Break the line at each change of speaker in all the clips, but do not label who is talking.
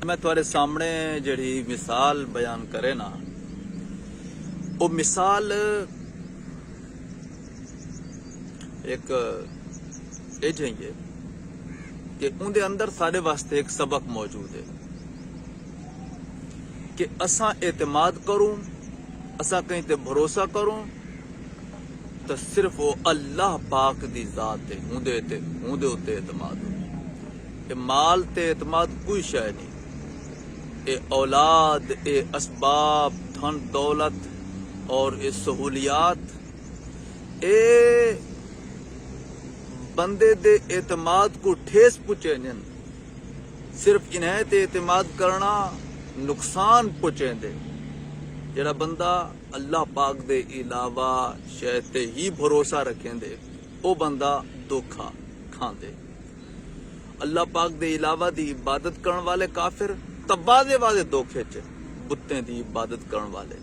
میں تھوڑے سامنے جڑی مثال بیان کرے نا وہ مثال ایک یہ چاہیے کہ اندر اندر سارے واسطے ایک سبق موجود ہے کہ اساں اعتماد کروں اساں کہیں تے بھروسہ کروں تو صرف وہ اللہ پاک دی ذات ہے اندے اتے اعتماد ہو اے مال تے اعتماد کوئی شے نہیں اے اولاد اے اسباب دھن دولت اور اے سہولیات اے بندے دے اعتماد کو ٹھیس پہنچے جن صرف انہیں تے اعتماد کرنا نقصان پہنچے دے جڑا بندہ اللہ پاک دے علاوہ شے تے ہی بھروسہ رکھیں دے او بندہ دھوکھا کھان دے اللہ پاک دے علاوہ دی عبادت کرن والے کافر تبادے والے دھوکھے چ بتیں دی عبادت کرن والے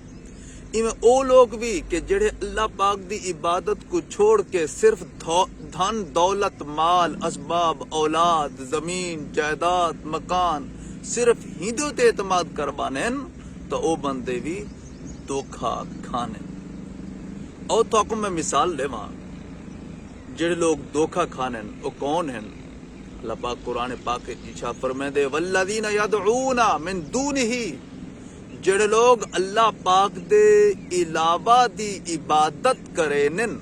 ایویں او لوگ بھی کہ جڑے اللہ پاک دی عبادت کو چھوڑ کے صرف دھن دولت مال اسباب اولاد زمین جائیداد مکان صرف ہندو تے اعتماد کروانے تو او بندے بھی دھوکھا کھانے او تو کو میں مثال لیواں جڑے لوگ دھوکھا کھانے او کون ہیں اللہ پاک قرآن پاک ارشاد فرمائے والذین یدعون من دونہ جڑے لوگ اللہ پاک دے علاوہ دی عبادت کرینن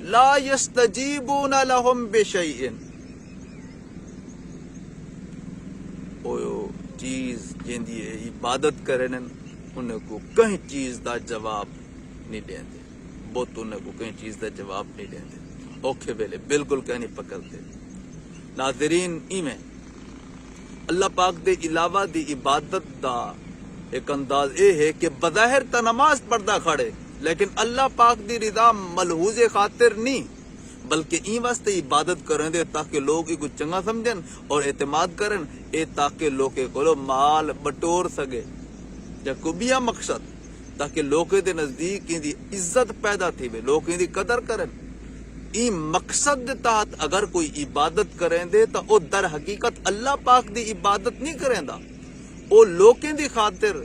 لا یستجیبون لهم بشیء او چیز جیندی عبادت کرینن انہیں کو کہیں چیز دا جواب نہیں دیں دے بہت انہیں کو کہیں چیز دا جواب نہیں دیں دے اوکھے ویلے بالکل کہیں نہیں پکڑتے ناظرین ایمیں اللہ پاک دے علاوہ دی عبادت دا ایک انداز اے ہے کہ بظاہر تا نماز پڑھدا کھڑے لیکن اللہ پاک دی رضا ملحوظ خاطر نہیں بلکہ این واسطے عبادت کریں دے تاکہ لوگ کو چنگا سمجھن اور اعتماد کریں اے تاکہ لوگ کو مال بٹور سکے یا کبیا مقصد تاکہ لوگ دے نزدیک ان دی عزت پیدا تھی وے لوگ ان دی قدر کریں این مقصد دے تحت اگر کوئی عبادت کریں دے تو او در حقیقت اللہ پاک دی عبادت نہیں کریں دا او لوکیں دی خاطر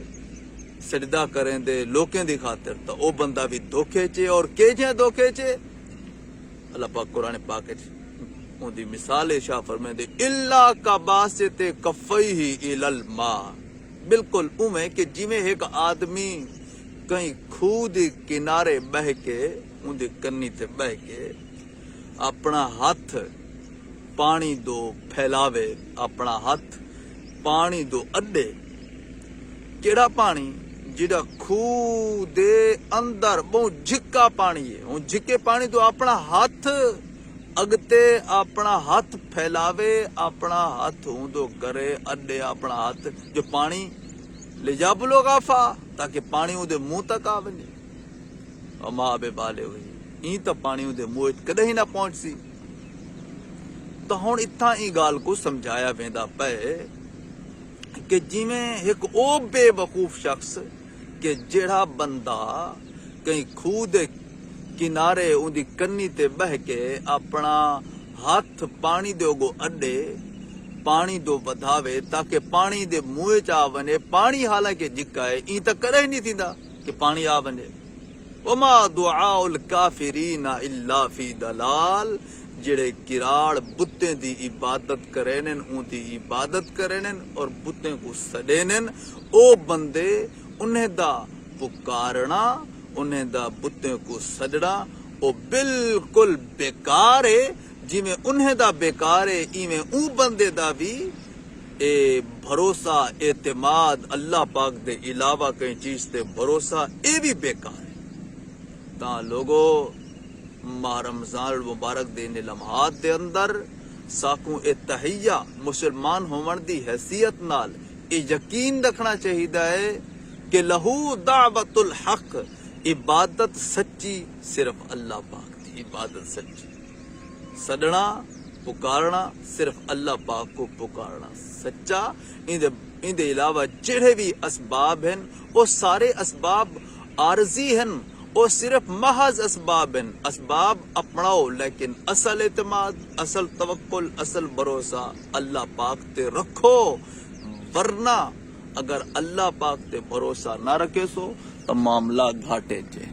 سجدہ کریں دے لوکیں دی خاطر تو او بندہ بھی دھوکے چے اور کیجیں دھوکے چے اللہ پاک قرآن پاک ان دی مثال شاہ فرمائے دے اللہ کا باسط کفیہ الی الماء بالکل اویں کہ جویں ایک آدمی کہیں کھو دے کنارے بہ کے ان دے کنی تے بہ کے اپنا ہاتھ پانی دو پھیلاوے اپنا ہاتھ پانی دو اڈے کیڑا پانی جڑا کھو دے اندر بہت جھکا پانی ہے وہ جھکے پانی تو اپنا ہاتھ اگتے اپنا ہاتھ پھیلاوے اپنا ہاتھ ہوندو کرے اڈے اپنا ہاتھ جو پانی لے جا بلو غافا تاکہ پانی اندے منہ تک آوے نہیں اور ماں بے بالے ہوئی این تا پانی اندے منہ کدے ہی نہ پہنچ سی تو ہن اتنا ای گال کو سمجھایا ویندا پے کہ جویں ایک او بے وقوف شخص کہ جڑا بندہ کہیں کھو دے کنارے ان دی کنی تے بہ کے اپنا ہاتھ پانی دے گو اڈے پانی دو ودھاوے تاکہ پانی دے منہ چ آونے پانی حالانکہ جھکا ہے این تا کرے ہی نہیں تھیندا کہ پانی آونے وما دعاء الکافرین الا فی دلال جڑے کراڑ بتیں دی عبادت کرینن ان دی عبادت کرینن اور بتیں کو سڈینن او بندے انہیں دا پکارنا انہیں دا بتیں کو سجڑا او بالکل بیکار ہے جی میں انہیں دا بیکار ہے ایویں اون بندے دا بھی اے بھروسہ اعتماد اللہ پاک دے علاوہ کہیں چیز تے بھروسہ اے بھی بیکار ہے تا لوگو ماہ رمضان المبارک دے لمحات دے اندر ساکوں اے تحیہ مسلمان ہون دی حیثیت نال اے یقین رکھنا چاہیے ہے کہ لہو دعوت الحق عبادت سچی صرف اللہ پاک دی عبادت سچی سڈنا پکارنا صرف اللہ پاک کو پکارنا سچا ان دے علاوہ جڑے بھی اسباب ہیں وہ سارے اسباب عارضی ہیں وہ صرف محض اسباب ہیں اسباب اپناؤ لیکن اصل اعتماد اصل توکل اصل بھروسہ اللہ پاک تے رکھو ورنہ اگر اللہ پاک تے بھروسہ نہ رکھے سو تو معاملہ گھاٹے چے